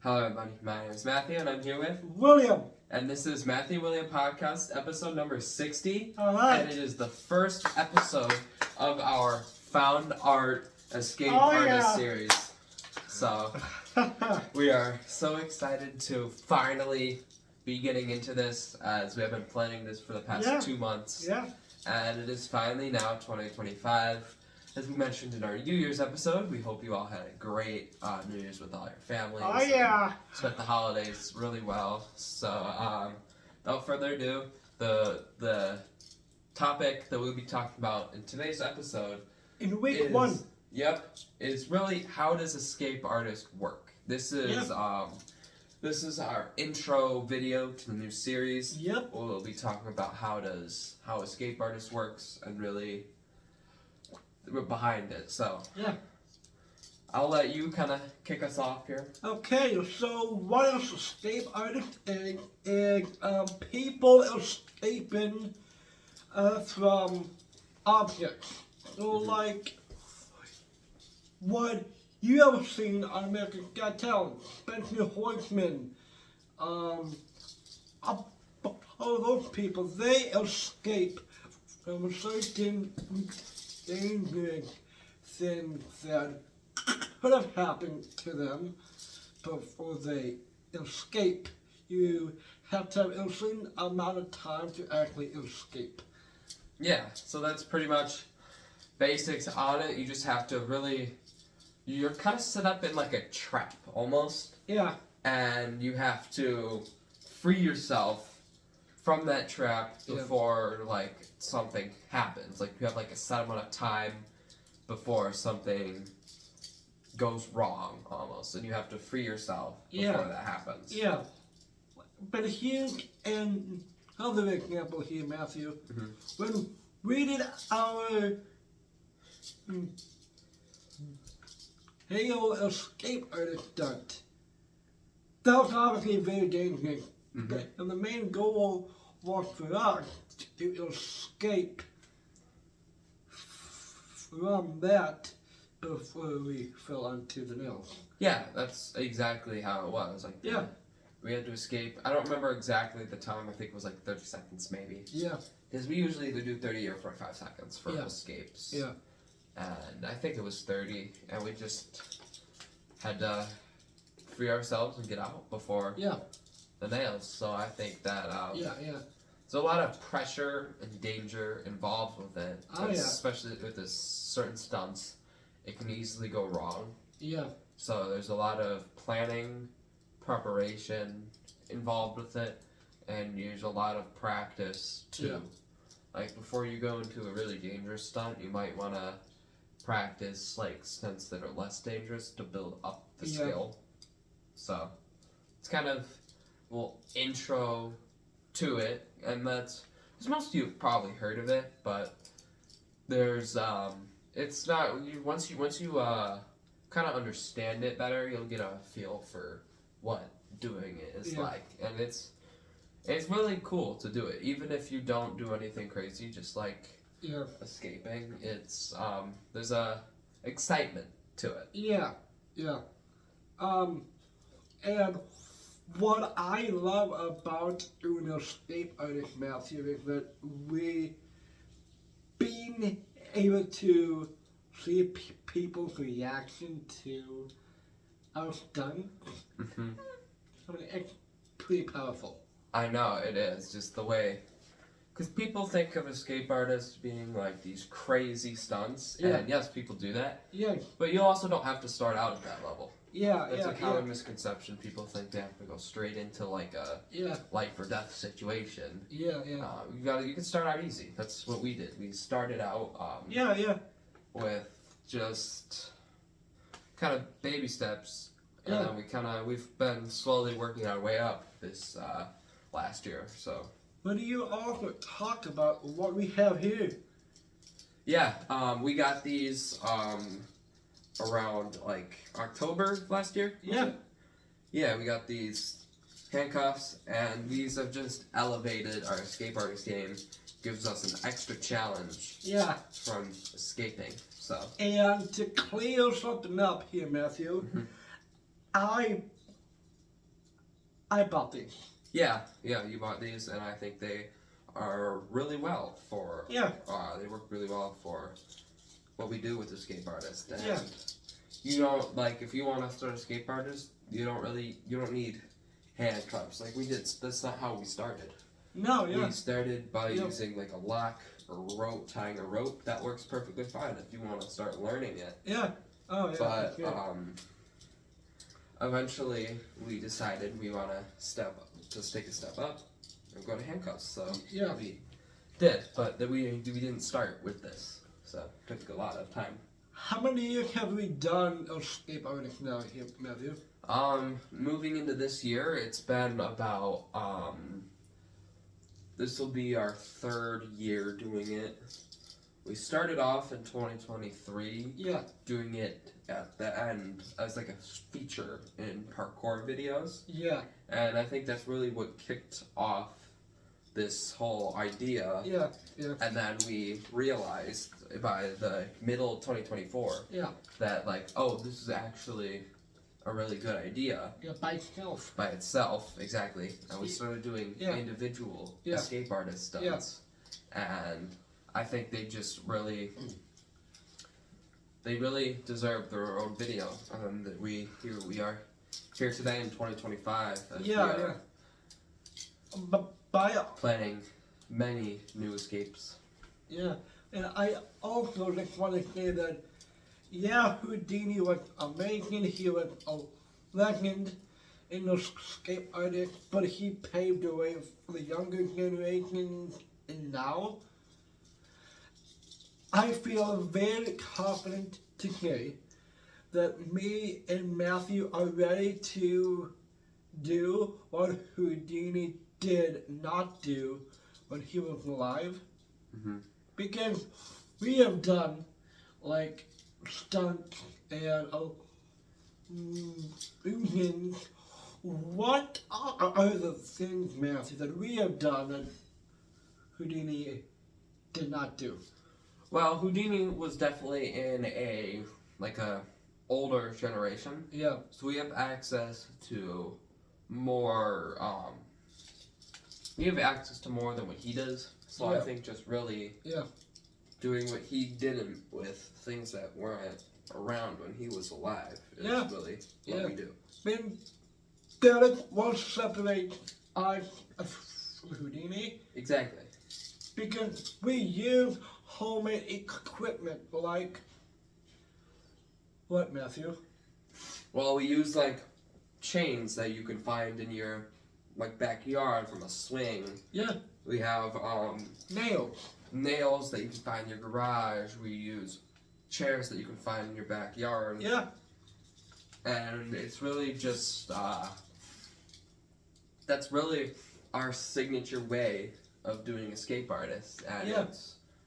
Hello, everybody. My name is Matthew, and I'm here with William. And this is Matthew William Podcast, episode number 60. All right. And it is the first episode of our Found Art Escape Artist series. So, we are so excited to finally be getting into this, as we have been planning this for the past 2 months. Yeah. And it is finally now 2025. As we mentioned in our New Year's episode, we hope you all had a great New Year's with all your families. Oh, yeah. Spent the holidays really well. So, without further ado, the topic that we'll be talking about in today's episode In week one. Yep, is really how does escape artist work? This is this is our intro video to the new series. Yep. We'll be talking about how escape artist works and really behind it. So Yeah. I'll let you kind of kick us off here. Okay, so what is escape artist? People escaping from objects. So like what you ever seen on American Got Talent, Spencer Horseman, all those people, they escape from certain dangerous things that could have happened to them before they escape. You have to have a certain amount of time to actually escape. Yeah, so that's pretty much basics on it. You just have to really, you're kind of set up in like a trap almost, Yeah. and you have to free yourself from that trap before like something happens. Like you have like a set amount of time before something goes wrong almost, and you have to free yourself before that happens. Yeah. But here's another example here, Matthew. Mhm. When we did our Halo escape artist stunt, that was obviously very dangerous. Mhm. And the main goal was for us to escape from that before we fell onto the nails. Yeah, that's exactly how it was. Like Yeah. we had to escape. I don't remember exactly the time. I think it was like 30 seconds maybe. Yeah. Because we usually either do 30 or 45 seconds for Yeah. escapes. Yeah. And I think it was 30, and we just had to free ourselves and get out before the nails. So I think that Yeah. there's a lot of pressure and danger involved with it. Oh, yeah. Especially with this certain stunts, it can easily go wrong. Yeah. So there's a lot of planning, preparation involved with it, and there's a lot of practice too. Yeah. Like before you go into a really dangerous stunt, you might want to practice like stunts that are less dangerous to build up the skill. So it's kind of intro to it, and that's because most of you have probably heard of it, but there's it's not once you kind of understand it better, you'll get a feel for what doing it is like, and it's really cool to do it, even if you don't do anything crazy, just like escaping. It's there's a excitement to it. Yeah. And what I love about doing escape artist, Matthew, is that we being able to see people's reaction to our stunt. Mm-hmm. I mean, it's pretty powerful. I know it is, just the way, because people think of escape artists being like these crazy stunts, and yes, people do that, Yeah. but you also don't have to start out at that level. Yeah. That's a common misconception. People think they have to go straight into like a life or death situation. Yeah. You can start out easy. That's what we did. We started out with just kind of baby steps, and then we've been slowly working our way up this last year. So. But do you also talk about what we have here? Yeah, we got these around like October last year. Yeah, we got these handcuffs, and these have just elevated our escape artist game. Gives us an extra challenge. From escaping. So. And to clear something up here, Matthew, I I bought these. Yeah, you bought these, and I think they are really well for. Yeah. They work really well for what we do with Escape Artist. And Yeah. you don't like if you want to start Escape Artist, you don't need handcuffs like we did. That's not how we started. No, yeah. We started by Yeah. using like a lock or rope, tying a rope. That works perfectly fine if you want to start learning it. Yeah. Oh, yeah. But yeah. eventually we decided we want to take a step up and go to handcuffs. So Yeah. we did, but then we didn't start with this. So it took a lot of time. How many years have we done Escape Artist now here, Matthew? Moving into this year, it's been about this will be our 3rd year doing it. We started off in 2023 Yeah. doing it at the end as like a feature in parkour videos. Yeah. And I think that's really what kicked off this whole idea. Yeah. Yeah. And then we realized by the middle of 2024 Yeah. that like, oh, this is actually a really good idea Yeah. By itself. by itself, exactly. And we started doing Yeah. individual Yeah. escape artist stunts. And I think they just really deserve their own video. And that we are here today in 2025 as we Yeah. are Yeah. But by planning many new escapes. Yeah, and I also just want to say that, yeah, Houdini was amazing. He was a legend in the escape artist, but he paved the way for the younger generations. And now, I feel very confident to say that me and Matthew are ready to do what Houdini did not do when he was alive. Mm-hmm. Because we have done like stunts and things. What are the things, Matthew, that we have done that Houdini did not do? Well, Houdini was definitely in a older generation, Yeah, so we have access to more. We have access to more than what he does. So I Yeah. think just really yeah, doing what he did with things that weren't around when he was alive is Yeah. really what Yeah. we do. then that will separate us from Houdini Exactly. because we use homemade equipment like what, Matthew? Well, we use like chains that you can find in your backyard from a swing. Yeah, We have nails. nails that you can find in your garage. We use chairs that you can find in your backyard. Yeah, And it's really just that's really our signature way of doing escape artists, and Yeah.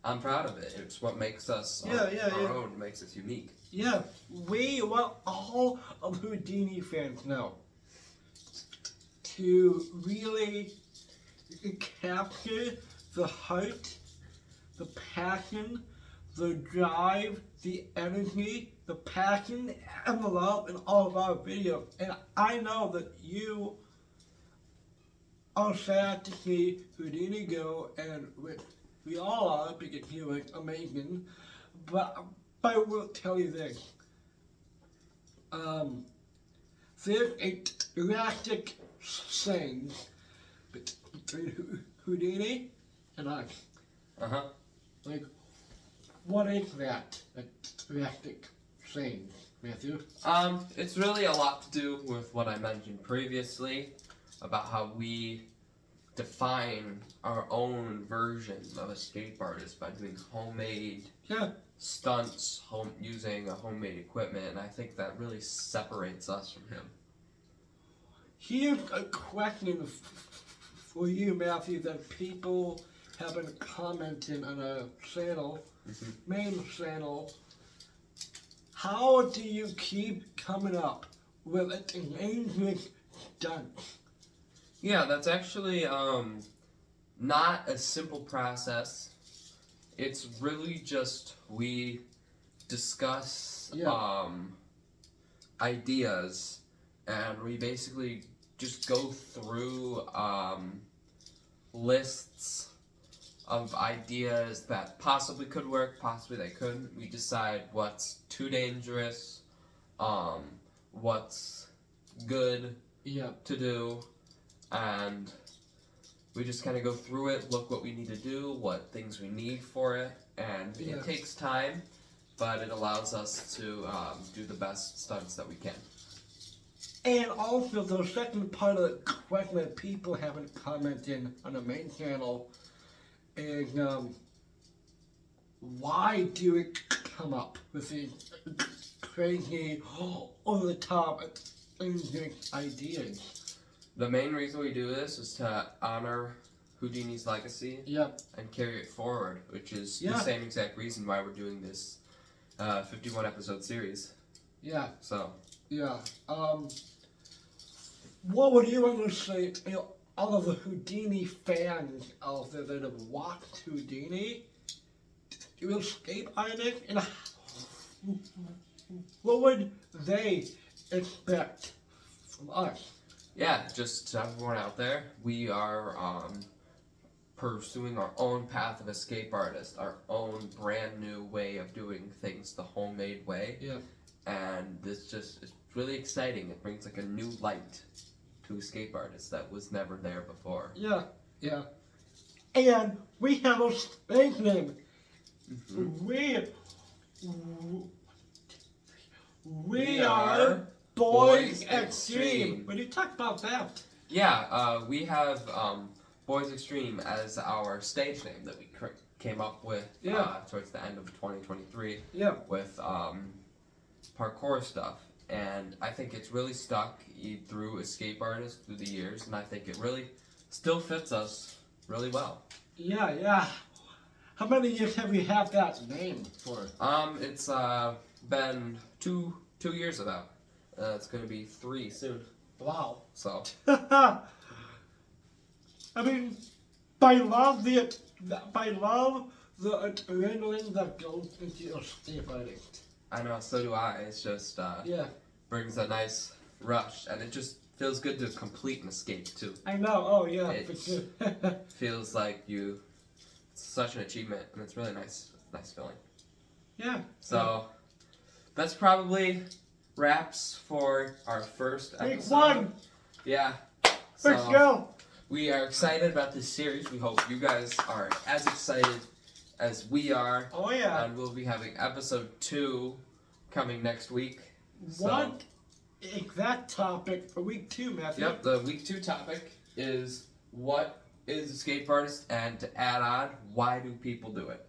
I'm proud of it. It's what makes us Yeah, yeah, our yeah. own, makes us unique. yeah. We want all of Houdini fans know to really capture the heart, the passion, the drive, the energy, the passion, and the love in all of our videos. And I know that you are sad to see Houdini go, and we all are because he was amazing. But I will tell you this. There's a drastic saying between Houdini and I. Uh-huh. Like, what is that? A drastic saying, Matthew? It's really a lot to do with what I mentioned previously about how we define our own version of escape artists by doing homemade Yeah. stunts, using a homemade equipment, and I think that really separates us from him. Here's a question for you, Matthew, that people have been commenting on our channel, main channel. How do you keep coming up with an English stunt? Yeah, that's actually not a simple process. It's really just we discuss Yeah. ideas, and we basically just go through lists of ideas that possibly could work, possibly they couldn't. We decide what's too dangerous, what's good to do, and we just kind of go through it, look what we need to do, what things we need for it, and it takes time, but it allows us to do the best stunts that we can. And also, the second part of the question that people haven't commented on the main channel is, why do we come up with these crazy, over-the-top ideas? The main reason we do this is to honor Houdini's legacy and carry it forward, which is the same exact reason why we're doing this 51 episode series. So. What would you want to say, all of the Houdini fans out there that have watched Houdini, do escape artists, and what would they expect from us? Yeah, just everyone out there, we are pursuing our own path of escape artist, our own brand new way of doing things the homemade way. And this just is really exciting. It brings like a new light to escape artists that was never there before. And we have a stage name. We are Boys Extreme. When you talk about that? We have Boys Extreme as our stage name that we came up with towards the end of 2023 with parkour stuff. And I think it's really stuck through escape artists through the years, and I think it really still fits us really well. How many years have we had that name for? It's been two years of that. It's gonna be 3 soon. Wow. So. I mean, I love the adrenaline that goes into escape artists. I know, so do I. It's just brings a nice rush, and it just feels good to complete an escape too. I know. It feels like it's such an achievement, and it's really nice feeling. So that's probably wraps for our first episode. Take one. Let's go. We are excited about this series. We hope you guys are as excited as we are. And we'll be having episode 2 coming next week. What exact topic for week 2, Matthew? The week 2 topic is what is escape artist, and to add on, why do people do it?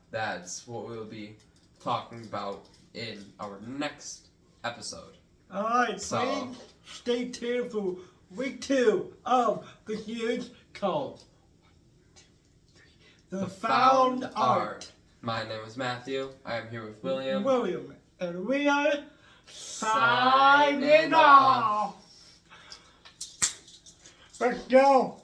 That's what we'll be talking about in our next episode. Alright, so stay tuned for week 2 of the huge cult. The Found Art. My name is Matthew. I am here with William. And we are signing off. Let's go.